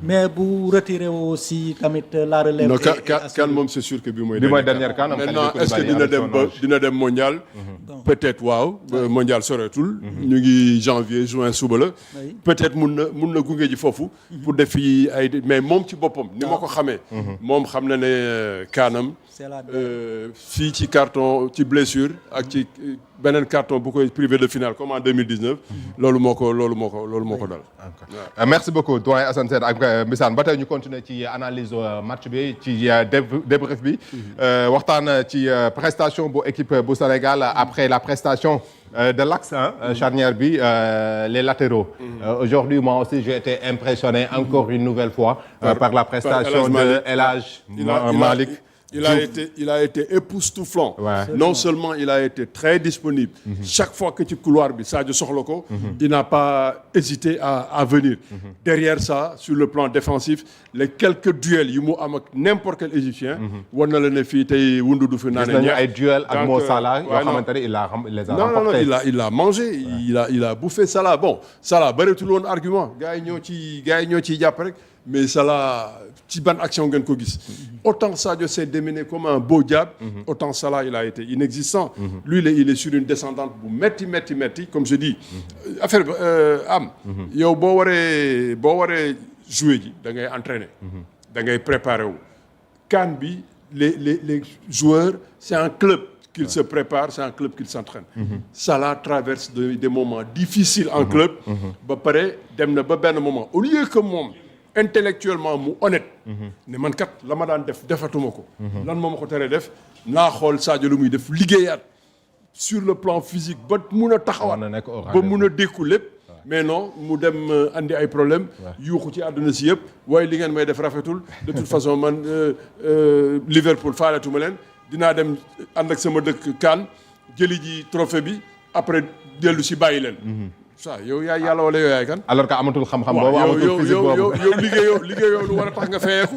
mais bu retiré aussi tamit la relève. non kan moom c'est sûr que bi mooy dernière CAN. maintenant est-ce que dina dem mondial. peut-être waaw mondial soreetul. ñu ngi janvier juin suba la. peut-être mun na gunge ji foofu. pour def fi ay mais moom ci boppam ni ma ko xamee. moom xam na ne kaanam. fii ci carton ci blessure ak ci beneen carton bu koy privé de finale comme en 2019. loolu moo ko dal. merci beaucoup doyen Assane Sène ak Mbissane ba tey ñu continuer ci analyse match bi ci débrief bi. waxtaan ci prestation bu équipe bu Sénégal après la prestation de l'axe charnière bi les latéraux. Aujourd'hui moi aussi j'ai été impressionné encore une nouvelle fois par la prestation de El Hadj Malick. Il a été époustouflant. Non seulement il a été très disponible. Chaque fois que ci couloir bi Sadio soxla ko. il n'a pas hésité à venir. Derrière ça sur le plan défensif les quelques duels yi mu am ak n'importe quel Égyptien. war na la ne fii tey wundu du fi naan. gis nañu ay duels ak Mo Salah yoo xamante ne il les a remportés. non il a mangé il a bouffé Salah bon Salah bëreetul woon argument gars yi ñoo ciy jàpp rek. mais Salah ci ban action ngeen ko gis. autant Sadio s'est démené comme un beau diable. autant Salah il a été inexistant. lui il est sur une descendante bu metti comme je dis. affaire bi yow boo waree jouer ji da ngay entraîner. da ngay préparer wu. CAN bi les joueurs c'est un club qu'ils se préparent c'est un club qu'ils s'entraînent. Salah traverse des moments difficiles en club. ba pare dem na ba benn moment au lieu que moom. intellectuellement mu honnête. ne man kat la ma daan defatuma ko. lan moo ma ko teree def naa xool Sadio lu muy def liggéeyaat sur le plan physique ba mun a taxawaat ba mun a dékku lépp. mais non mu dem andi ay problème yuuxu ci àdduna si yëpp waaye li ngeen may def rafetul de toute façon man Liverpool faaletuma leen dinaa dem ànd ak sama dëkk CAN jëli ji trophée bi après dellu si bàyyi leen. ça yow yaay yàlla wala yow yaay kan. alors que amatul xam-xam boobu amatul physique boobu yow liggéeyoo lu war a tax nga fayeeku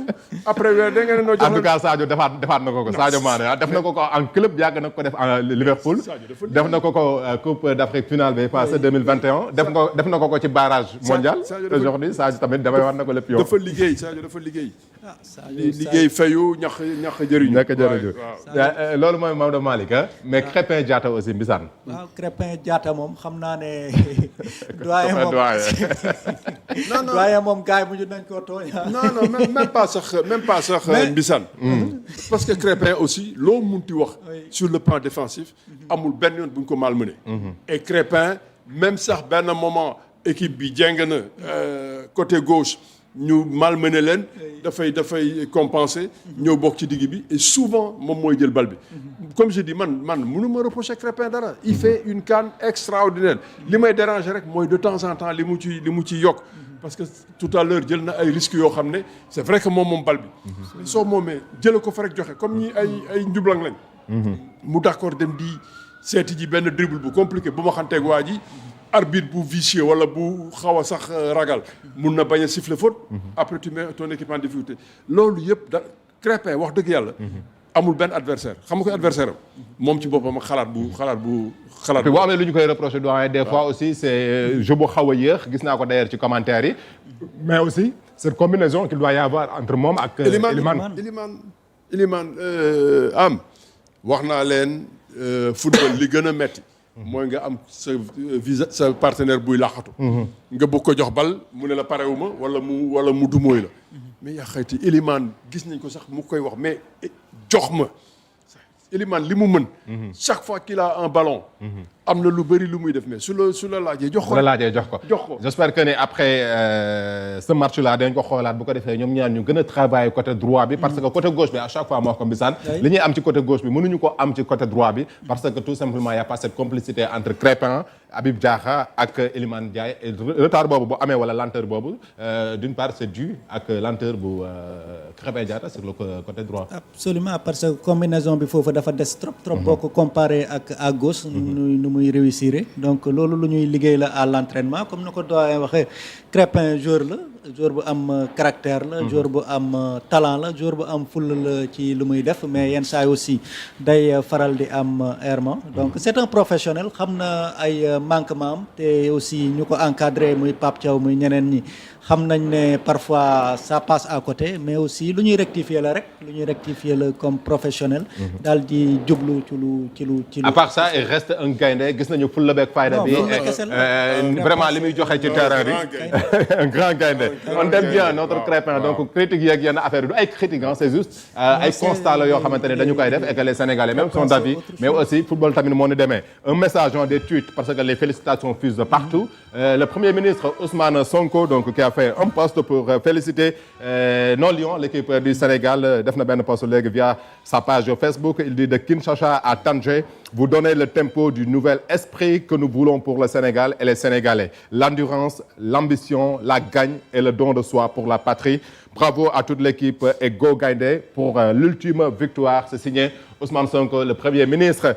après da ngeen noo jox en tout cas Sadio defaat na ko Sadio Mané def na ko en club yàgg na ko def en Liverpool. def na ko Coupe d'Afrique finale bi passé 2021 def na ko ci barrage mondial. aujourd'hui Sadio tamit damay war na ko lépp yow. dafa liggéey Sadio dafa liggéey. liggéey fayu ñax jëriñu. nekk jërëjëf loolu mooy Maodo Malick mais Krépin Diatta aussi Mbissane. waaw Krépin Diatta moom xam naa ne. doyen moom gars yi mujj nañ koo tooñ. non même pas sax Mbissane. parce que Krépin aussi loo munti wax. sur le plan défensif. amul benn yoon bu ñu ko malmené. et Krépin même sax benn moment équipe bi jeng na côté gauche. ñu malmené leen dafay compenser ñëw bokk ci digg bi et souvent moom mooy jël bal bi comme je dis man mënu ma reprocher Krépin dara il fait une CAN extraordinaire li may déranger rek mooy de temps en temps li mu ci yokk parce que tout à l'heure jël na ay risques yoo xam ne c'est vrai que moom bal bi soo moomee jële ko fa rek joxe comme ñi ay njublang lañ mu d'accord dem di seeti ji benn dribble bu compliqué bu ma xanteeg waa ji arbitre bu vicieux wala bu xaw a sax ragal mun na bañ a siffler faute. après tu mets ton équipe en difficulté loolu yëpp Krépin wax dëgg yàlla. amul benn adversaire xam nga ko adversaire am. moom ci boppam ak xalaat bu. boo amee lu ñu koy reprocher doyen des fois aussi c'est jeu bu xaw a yéex gis naa ko d'ailleurs ci commentaire yi. mais aussi cette combinaison qu'il doit y avoir entre moom ak. Elimane am wax naa leen football li gën a metti. mooy nga am sa partenaire buy laaxatu. nga bëgg ko jox bal mu ne la parewuma wala mu dumóoy la. mais yaa xayti Elimane gis nañ ko sax mu koy wax mais jox ma Elimane li mu mën. chaque fois qu'il a un ballon. am na lu bëri lu muy def mais su la laajee jox ko. j'espère que ne après ce match là dañ ko xoolaat bu ko defee ñoom ñaar ñu gën a travailler côté droit bi. parce que côté gauche bi à chaque fois moo wax ko Mbissane. li ñuy am ci côté gauche bi mënuñu ko am ci côté droit bi. parce que tout simplement y a pas cette complicité entre Krépin Habib Diakha ak Elimane Ndiaye retard boobu bu amee wala lenteur boobu d'une part c'est dû ak lenteur bu Krépin Diatta sur le côté droit. absolument parce que combinaison bi foofu dafa des trop boo ko comparé ak à gauche. nu muy réussir donc loolu lu ñuy liggéey la à l'entraînement comme na ko doyen waxee Krépin joueur bu am caractère la joueur bu am talent la joueur bu am fulla la ci lu muy def mais yenn saa yi aussi day faral di am errement donc c'est un professionnel xam na ay manquement am te aussi ñu ko encadré muy Pape Thiaw muy ñeneen ñi xam nañ ne parfois ça passe à côté mais aussi lu ñuy rectifier la rek comme professionnel daal di jublu ci lu à part ça il reste un gaynde gis nañu fulla beeg fayda bi vraiment li muy joxe ci terrain bi un grand gaynde on aime bien notre Crépin donc critique yeeg yenn affaire du ay critique c'est juste ay constat la yoo xamante ne dañu koy def et que les Sénégalais même sont d'avis mais aussi football tamit moo ni demee un message des tweets parce que les félicitations fusent de partout le premier ministre Ousmane Sonko donc qui a fait un post pour féliciter non Lions l'équipe du Sénégal def na benn post léegi via sa page Facebook il dit de Kinshasa à Tanger vous donnez le tempo du nouvel esprit que nous voulons pour le Sénégal et les Sénégalais l'endurance l'ambition la gagne et le don de soi pour la patrie bravo à toute l'équipe et go Gaïndé pour l'ultime victoire c'est signé Ousmane Sonko le premier ministre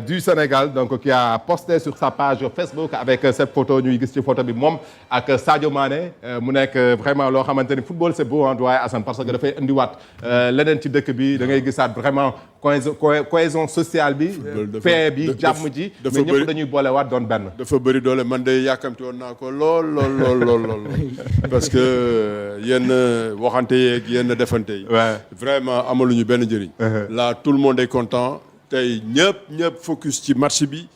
du Sénégal donc qui a posté sur sa page Facebook avec cette photo ñuy gis ci photo bi moom ak Sadio Mané mu nekk vraiment loo xamante ni football c'est beau doyen Assane parce que dafay indiwaat leneen ci dëkk bi da ngay gisaat vraiment cohésion sociale bi paix bi jàmm ji mais ñëpp dañuy boolewaat doon benn dafa bëri doole man de yàkkamti woon naa ko lool parce que yenn waxante yeeg yenn defante yi vraiment amaluñu benn njëriñ là tout le monde est content tey ñëpp focus ci match bi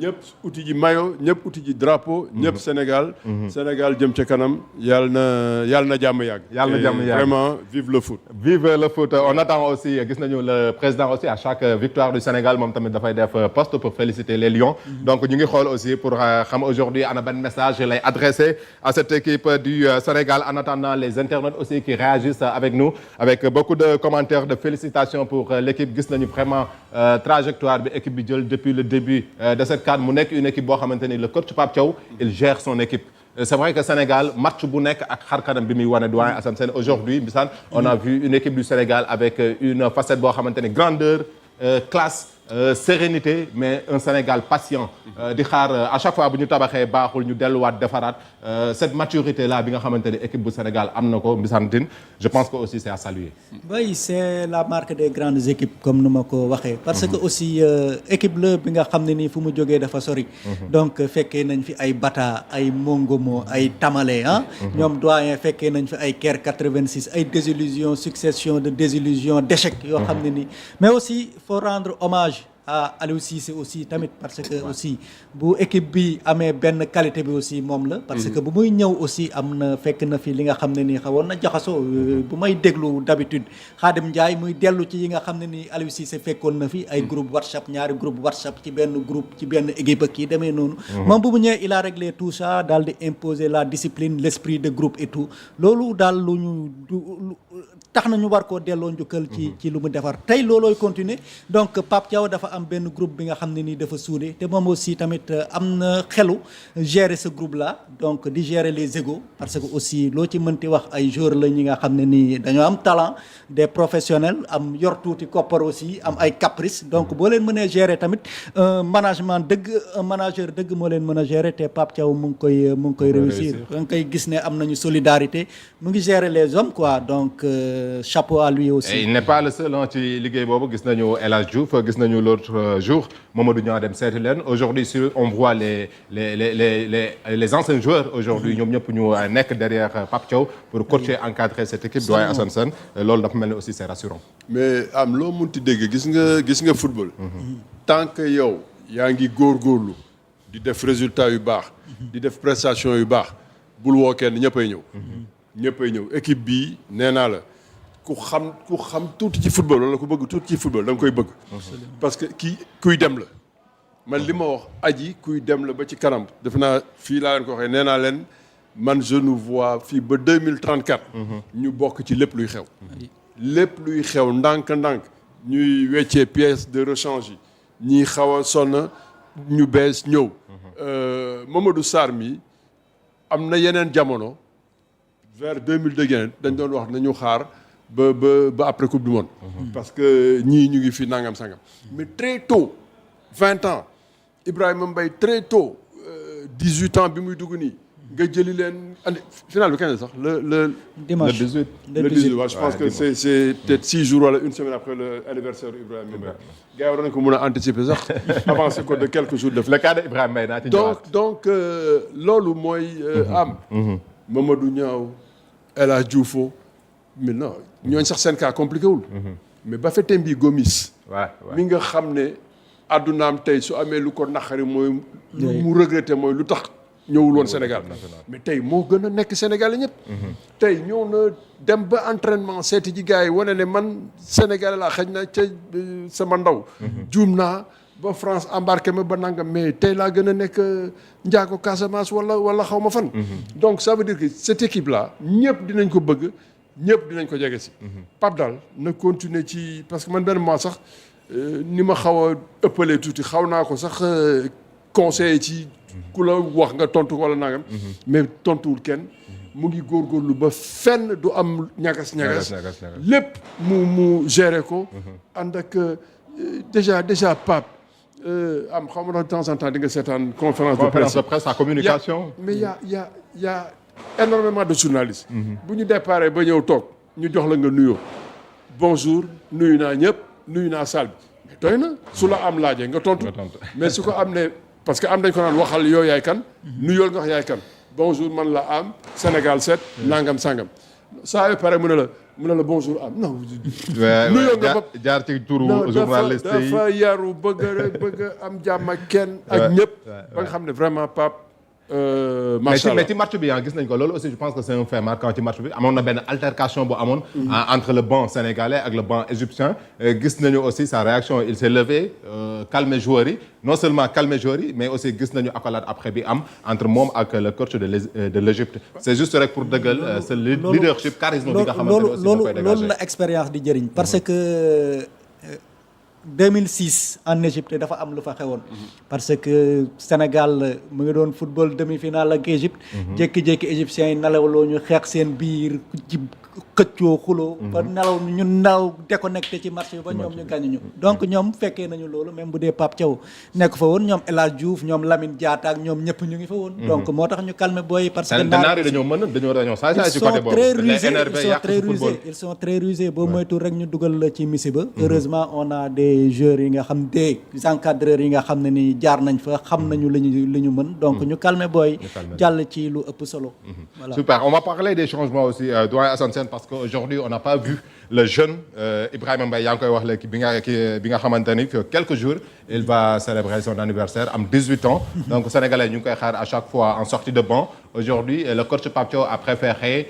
ñëpp uti ji maillot ñëpp uti ji drapeau ñëpp Sénégal jëm ca kanam yàlla na jàmm yàgg vraiment vive le foot on attend aussi gis nañu le président aussi à chaque victoire du Sénégal moom tamit dafay def poste pour féliciter les Lions donc ñu ngi xool aussi pour xam aujourd'hui ana benn message lay adressé à cette équipe du Sénégal en attendant les internautes aussi qui réagissent avec nous avec beaucoup de commentaires de félicitations pour l'équipe gis nañu vraiment trajectoire bi équipe bi jël depuis le début de cette CAN mu nekk une équipe boo xamante ni le coach Pape Thiaw il gère son équipe c'est vrai que Sénégal match bu nekk ak xarkanam bi muy wane doyen Assane Sène aujourd'hui Mbissane on a vu une équipe du Sénégal avec une facette boo xamante ni grandeur classe sérénité mais un Sénégal patient di xaar à chaque fois bu ñu tabaxee baaxul ñu delluwaat defaraat cette maturité là bi nga xamante ni équipe bu Sénégal am na ko Mbissane Tine je pense que aussi c'est à saluer. Oui c'est la marque des grandes équipes comme nu ma ko waxee. parce que aussi équipe la bi nga xam ne nii fu mu jógee dafa sori. donc fekkee nañ fi ay Bata ay Mongomo ay Tamale ñoom doyen fekkee nañ fi ay Caire 86 ay désillusion succession de désillusion d'échecs yoo xam ne nii mais aussi faut rendre hommage. Aliou Cissé aussi tamit parce que aussi bu équipe bi amee benn qualité bi aussi moom la parce que bu muy ñëw aussi am na fekk na fi li nga xam ne nii xawoon na jaxasoo bu may déglu d'habitude Khadim Ndiaye muy dellu ci yi nga xam ne nii Aliou Cissé fekkoon na fi ay groupe WhatsApp ñaari groupe WhatsApp ci benn groupe ci benn équipe ak kii demee noonu moom bu mu ñëwee il a réglé tout ça daal di imposer la discipline l'esprit de groupe et tout loolu daal lu ñu tax na ñu war koo delloo njukkal ci lu mu defar tey loolooy continuer donc Pape Thiaw dafa am benn groupe bi nga xam ne nii dafa soudé te moom aussi tamit am na xelu gérer ce groupe là donc di gérer les égos parce que aussi loo ci mënti wax ay joueurs la ñi nga xam ne nii dañoo am talent des professionnels am yor tuuti koppar aussi am ay caprice donc boo leen mënee gérer tamit management dëgg un manager dëgg moo leen mën a gérer te Pape Thiaw mu ngi koy réussir da nga koy gis ne am nañu solidarité mu ngi gérer les hommes quoi donc chapeau à lui aussi. Et il n'est pas le seul ci liggéey boobu gis nañu El Hadj Diouf gis nañu l'autre jour Mamadou Niang dem seeti leen aujourd'hui on voit les anciens joueurs aujourd'hui ñoom ñëpp ñu nekk derrière Pape Thiaw pour coacher encadrer cette équipe doyen Assane Sène loolu dafa mel ni aussi c'est rassurant. mais am loo munti dégg gis nga football. tant que yow yaa ngi góorgóorlu di def résultat yu baax. di def prestation yu baax bul woo kenn ñëppay ñëw équipe bii nee naa la. ku xam tuuti ci football wala ku bëgg tuuti ci football da nga koy bëgg parce que kuy dem la man li ma wax aji kuy dem la ba ci kanam def naa fii laa leen ko waxee nee naa leen man je nous vois fii ba 2034 ñu bokk ci lépp luy xew ndànk ñuy weccee pièce de rechange yi ñiy xaw a sonn ñu bees ñëw Mamadou Sarr mi am na yeneen jamono vers 2002 dañ doon wax nañu xaar ba après coupe du monde parce que ñii ñu ngi fi nangam sangam mais très tôt 20 ans Ibrahima Mbaye très tôt 18 ans bi muy dugg nii nga jëli leen andi final bi kañ la sax le dimanche le 18 waaw je pense que c'est peut-être 6 jours wala une semaine après le anniversaire Ibrahima Mbaye gars yi war nañ ko mën a anticiper sax avancer ko de quelques jours de le cas de Ibrahima Mbaye naa ci donc loolu mooy am Mamadou Niang El Hadj Diouf mais non ñooñu sax seen cas compliqué wul. mais Bafétembi Gomis. mi nga xam ne addunaam tey su amee lu ko naqari mooy. lu mu regretté mooy lu tax ñëwul woon Sénégal. mais tey moo gën a nekk Sénégalais ñëpp. tey ñëw na dem ba entraînement seeti ji gars yi wane ne man Sénégalais laa xëj na ca sama ndaw. juum naa ba France embarqué ma ba nangam mais tey laa gën a nekk Ndiago Casamance wala xaw ma fan. donc ça veut dire que cette équipe là ñëpp dinañ ko bëgg. ñëpp dinañ ko jege si. Pape daal na continuer ci parce que man benn mois sax ni ma xaw a ëppalee tuuti xaw naa ko sax conseiller ci ku la wax nga tontu wala nangam. mais tontuwul kenn mu ngi góorgóorlu ba fenn du am ñagas lépp mu gérer ko. ànd ak déjà Pape am xaw ma de temps en temps di nga seetaan conférence de presse à communication. mais y a énormément de journalistes. bu ñu déparé ba ñëw toog ñu jox la nga nuyoo bonjour nuyu naa ñëpp nuyu naa salle bi mais doy na su la am laajee nga tontu mais su ko am ne parce que am dañ ko naan waxal yow yaay kan nuyool nga wax yaay kan bonjour man la am Sénégal 7 nangam sangam saa yu pare mu ne la bonjour am non. nuyoo nga ba jaar ci turu journaliste yi dafa yaru bëgg am jàmm ak kenn ak ñëpp ba nga xam ne vraiment Pape. macha allah mais ci match bi gis nañ ko loolu aussi je pense que c'est un fait marquant ci match bi amoon na benn altercation bu amoon. entre le banc sénégalais ak le banc égyptien. gis nañu aussi sa réaction il s'est levé calmer joueurs yi non seulement calmer joueurs yi mais aussi gis nañu accolade après bi am entre moom ak le coach de l'Égypte. c'est juste rek pour dëggal ce leadership charisme bi nga xamante ne aussi da koy dégager loolu la expérience di jëriñ parce que. 2006 en Égypte dafa am lu fa xewoon parce que Sénégal mu ngi doon football demi-finale ak Égypte jékki-jékki égyptiens yi nelawloo ñu xeex seen biir ci xëccoo xuloo ba nelaw déconnecté ci match bi ba ñoom ñu gàñu ñu donc ñoom fekkee nañu loolu même bu dee Pape Thiaw nekk fa woon ñoom El Hadj Diouf ñoom Lamine Diatta ak ñoom ñëpp ñu ngi fa woon donc moo tax ñu calmer booy parce que naar yi dañoo saay ci côté boobu ils sont très rusés boo moytu rek ñu dugal la ci misiba heureusement on a des joueurs yi nga xam des encadreurs yi nga xam ne ni jaar nañ fa xam nañu li ñu mën donc ñu calmer booy jàll ci lu ëpp solo voilà. Super, on va parler des changements aussi doyen Assane Sène parce qu'aujourd'hui on n'a pas vu le jeune Ibrahima Mbaye yaa ngi koy wax léegi bi nga xamante ni que quelques jours il va célébrer son anniversaire am 18 ans donc sénégalais ñu ngi koy xaar à chaque fois en sortie de banc aujourd'hui le coach Pape Thiaw a préféré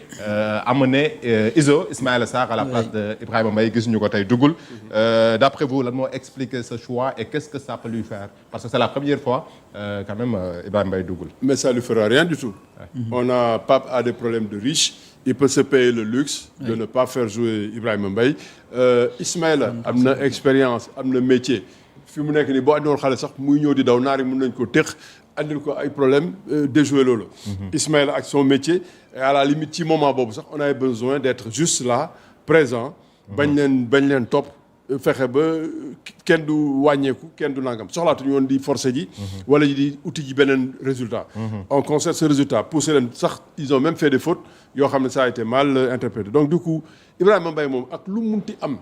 amener Ismaïla Sarr à la place de Ibrahima Mbaye gis ñu ko tey duggul d'après vous lan moo expliquer ce choix et qu'est-ce que ça peut lui faire parce que c'est la première fois quand même Ibrahima Mbaye duggul. mais ça lui fera rien du tout. Pape a des problèmes de riche. Il peut se payer le luxe de ne pas faire jouer Ibrahima Mbaye. Ismaïla am na expérience am na métier fi mu nekk nii boo andiwoon xale sax muy ñëw di daw naari mën nañ ko teq andil ko ay problème déjouer loolu. Ismaïla ak son métier et à la limite ci moment boobu sax on avait besoin d'être juste là présent. bañ leen topp fexe ba kenn du wàññeeku kenn du nangam soxlaatuñu woon di forcer ji. wala di uti ji beneen résultat. on concède ce résultat pousser leen sax ils ont même fait des fautes yoo xam ne ça a été mal interprété donc du coup Ibrahima Mbaye moom ak lu munti am.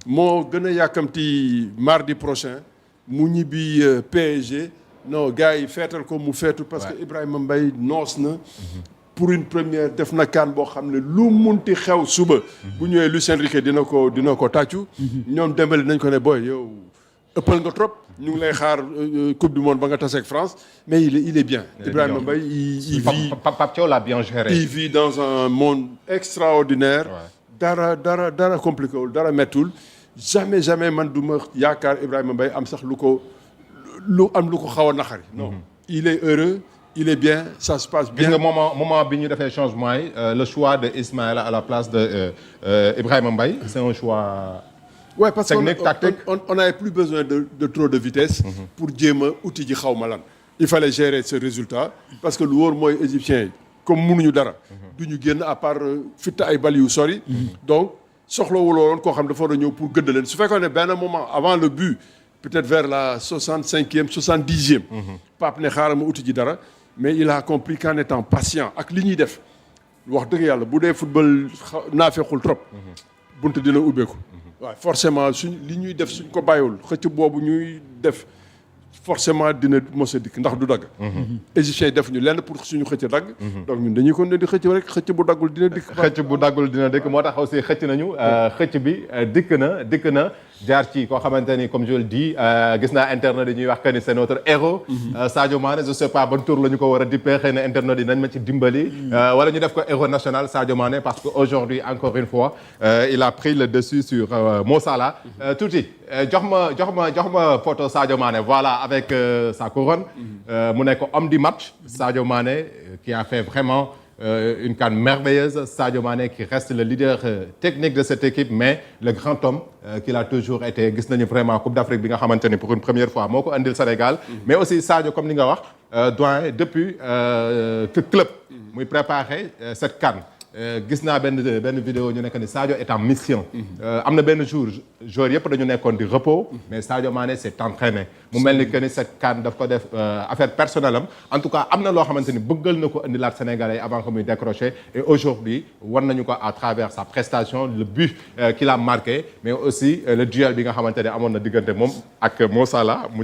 moo gën a yàkkamti mardi prochain mu ñibbi PSG non gars yi feetal ko mu feetu. parce que Ibrahima Mbaye noos na. pour une première def na kaan boo xam ne lu munti xew suba. bu ñëwee Luis Enrique dina ko tàccu. ñoom Dembélé nañ ko ne boy yow ëppal nga trop. ñu ngi lay xaar coupe du monde ba nga tase ak France mais il est bien. Ibrahima Mbaye il vit. Pape Thiaw l'a bien géré. il vit dans un monde extraordinaire. dara compliqué wul dara mettul jamais man du ma yaakaar Ibrahima Mbaye am sax lu ko xaw a naxari. non il est heureux. il est bien ça se passe bien. gis nga moment bi ñu defee changement yi le choix de Ismaïla à la place de Ibrahima Mbaye c'est un choix. Ouais, parce technique tactique. on n'avait plus besoin de trop de vitesse. pour jéem a uti ji xaw ma lan. il fallait gérer ce résultat parce que lu wóor mooy égyptiens yi comme mënuñu dara. du ñu génn à part fitta ay bal yu sori. donc soxlawuloon koo xam dafa war a ñëw pour gëdd leen su fekkoon ne benn moment avant le but peut-être vers la 65e 70e. Pape ne xaaral ma uti ji dara. mais il a compris qu'en étant patient ak li ñuy def wax dëgg yàlla bu dee football naafeexul trop. bunt dina ubbeeku. waaw forcément li ñuy def suñ ko bàyyiwul xëcc boobu ñuy def forcément dina mos a dikk ndax du dagg. égyptiens yi def ñu lenn pour suñu xëcc dagg. donc ñun dañuy continuer di xëcc rek xëcc bu daggul dina dikk. xëcc bu daggul dina dikk moo tax aussi xëcc nañu xëcc bi dikk na jaar ci koo xamante ni comme je le dis gis naa internet yi ñuy wax que ni c'est notre héros. Sadio Mané je sais pas ban tour la ñu ko war a dippee xëy na internet yi nañ ma ci dimbali. wala ñu def ko héros national Sadio Mané parce que aujourd'hui encore une fois il a pris le dessus sur Mo Salah. Tuuti jox ma photo Sadio Mané voilà avec sa couronne. mu nekk homme du match Sadio Mané qui a fait vraiment. Une CAN merveilleuse Sadio Mané qui reste le leader technique de cette équipe mais le grand homme qu'il a toujours été gis nañu vraiment Coupe d'Afrique bi nga xamante ni pour une première fois moo ko andil Sénégal mais aussi Sadio comme ni nga wax doyen depuis club muy préparer cette CAN gis naa benn vidéo ñu nekk ni Sadio est en mission am na benn jour joueurs yëpp dañu nekkoon di repos mais Sadio Mané s'est entraîné mu mel ni que ni cette CAN daf ko def affaire personnelle am en tout cas am na loo xamante ni bëggal na ko indilaat Sénégalais avant que muy décrocher et aujourd'hui war nañu ko à travers sa prestation le but qu'il a marqué mais aussi le duel bi nga xamante ne amoon na diggante moom ak Mo Salah mu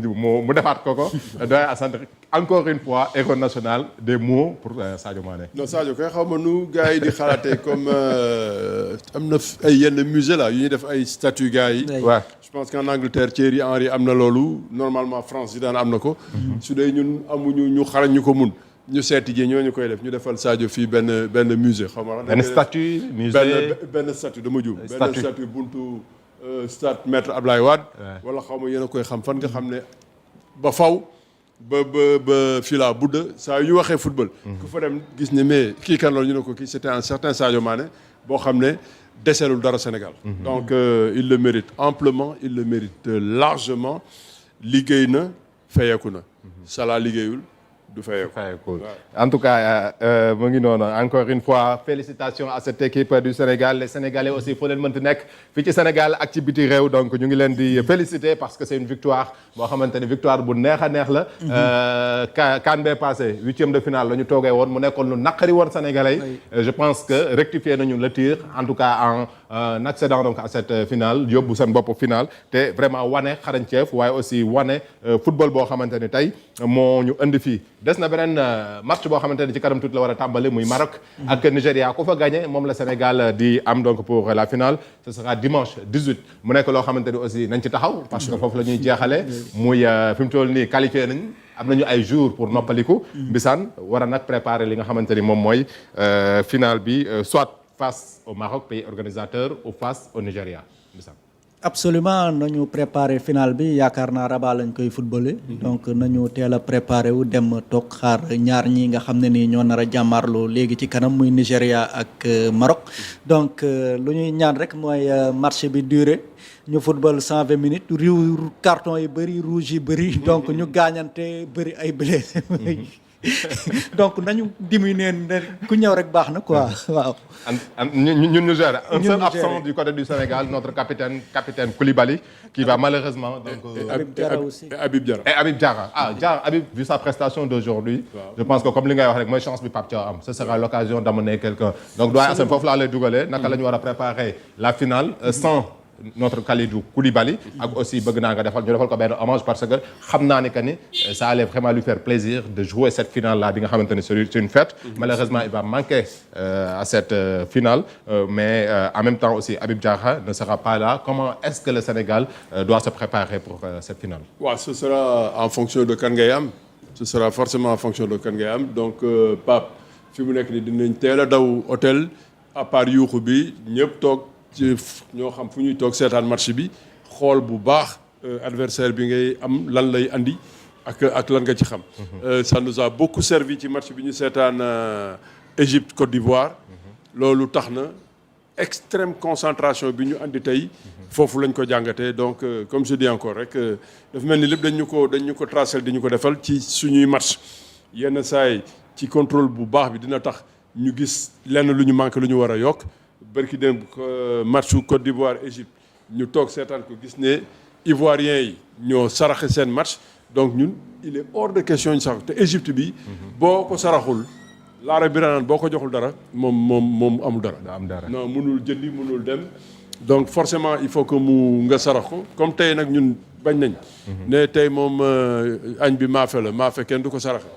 defaat ko doy sant encore une fois héros national des mots pour Sadio Mané. non Sadio kay xaw ma nu gars yi di xalaatee comme am na ay yenn musée là yu ñuy def ay statues gars yi. waaw je pense qu'en Angleterre Thierry Henry am na loolu normalement France Zidane am na ko. su dee ñun amuñu ñu xarañ ñu ko mun ñu seeti ji ñooñu koy def ñu defal Sadio fii benn musée xaw ma. benn statue musée benn statue dama juum. benn statue buntu stade Maître Abdoulaye Wade. wala xaw ma yéen a koy xam fan nga xam ne ba faw. ba fii laa budda saa yu ñu waxee football. ku fa dem gis ne mais kii kan loolu ñu ne ko kii c'était un certain Sadio Mané boo xam ne deseelul dara Sénégal. donc il le mérite amplement il le mérite largement liggéey na fayeeku na. Salah liggéeyul du fayeeku. En tout cas mu ngi noonu encore une fois félicitations à cette équipe du Sénégal les Sénégalais aussi foo leen mënti nekk fii ci Sénégal ak ci biti réew donc ñu ngi leen di féliciter parce que c'est une victoire boo xamante ne victoire bu neex a neex la. CAN bee passé 8e de finale la ñu toogee woon mu nekkoon lu naqari woon Sénégalais je pense que rectifier nañu le tir en tout cas en accédant donc à cette finale yóbbu seen bopp finale te vraiment wane xarañteef waaye aussi wane football boo xamante ne tey moo ñu indi fii. des na beneen match boo xamante ne ci kanam tuuti la war a tàmbali muy Maroc ak Nigéria ku fa gagné moom la Sénégal di am donc pour la finale ce sera dimanche 18 mu nekk loo xamante ni aussi nañ ci taxaw parce que foofu la ñuy jeexale muy fi mu toll nii qualifié nañ am nañu ay jours pour noppaliku Mbissane war a nag préparer li nga xamante ni moom mooy finale bi soit face au Maroc pays organisateur ou face au Nigéria Mbissane. Absolument nañu préparer final bi yaakaar naa Rabat lañ koy footballé donc nañu teel a préparer wu dem toog xaar ñaar ñi nga xam ne ni ñoo nar a jàmmaarloo léegi ci kanam muy Nigéria ak Maroc donc lu ñuy ñaan rek mooy match bi duré ñu football 120 minutes carton yi bëri rouge yi bëri donc ñu gaañante bëri ay blessé donc nañu diminuer ku ñëw rek baax na quoi waaw. ñun ñu gérer un seul absent du côté du Sénégal notre capitaine Koulibaly qui va malheureusement donc Habib Diarra. et Habib Diarra Habib vu sa prestation d'aujourd'hui je pense que comme li ngay wax rek mooy chance bi Pape Thiaw am ce sera l'occasion d'amener quelqu'un donc doyen Assane foofu laa lay dugalee naka la ñu war a préparer la finale sans notre Kalidou Koulibaly ak aussi bëgg naa nga ñu defal ko benn hommage parce que xam naa ni que ni ça allait vraiment lui faire plaisir de jouer cette finale là bi nga xamante ni c'est une fête malheureusement il va manquer à cette finale mais en même temps aussi Habib Diarra ne sera pas là comment est-ce que le Sénégal doit se préparer pour cette finale waaw ce sera en fonction de kan ngay am ce sera forcément en fonction de kan ngay am donc Pape fi mu nekk ni dinañ teel a daw hôtel à part yuuxu bi ñëpp toog ci ñoo xam fu ñuy toog seetaan match bi xool bu baax adversaire bi ngay am lan lay andi ak lan nga ci xam. ça nous a beaucoup servi ci match bi ñu seetaan Égypte Côte d'Ivoire. loolu tax na extrême concentration bi ñu andi tey. foofu lañ ko jàngatee donc comme je dis encore rek dafa mel ni lépp dañ ñu ko tracé di ñu ko defal ci suñuy match yenn saay ci contrôle bu baax bi dina tax ñu gis lenn lu ñu manqué lu ñu war a yokk. bërki dem matchu Côte d'Ivoire Égypte ñu toog seetaan ko gis ne Ivoiriens yi ñoo saraxe seen match donc ñun il est hors de question ñu sax te Égypte bi boo ko saraxul laara bi naan boo ko joxul dara moom amul dara non mënul jëndi mënul dem donc forcément il faut que nga sarax ko comme tey nag ñun bañ nañ. ne tey moom añ bi maafe kenn du ko saraxe.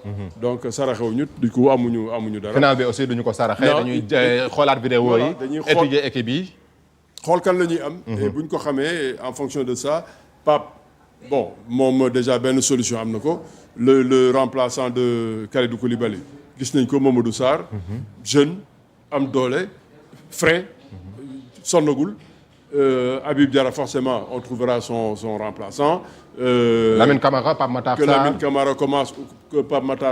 donc saraxewuñu du ko amuñu dara. final bi aussi duñu ko saraxe. dañuy xoolaat vidéo yi. dañuy étudier équipe yi. xool kan la ñuy am. et bu ñu ko xamee en fonction de ça Pape bon moom déjà benn solution am na ko le remplaçant de Kalidou Koulibaly gis nañ ko Mamadou Sarr. jeune am doole frais sonnagul. Habib Diarra forcément on trouvera son remplaçant. Lamine Camara Pape Matar Sarr que Lamine Camara commence que Pape Matar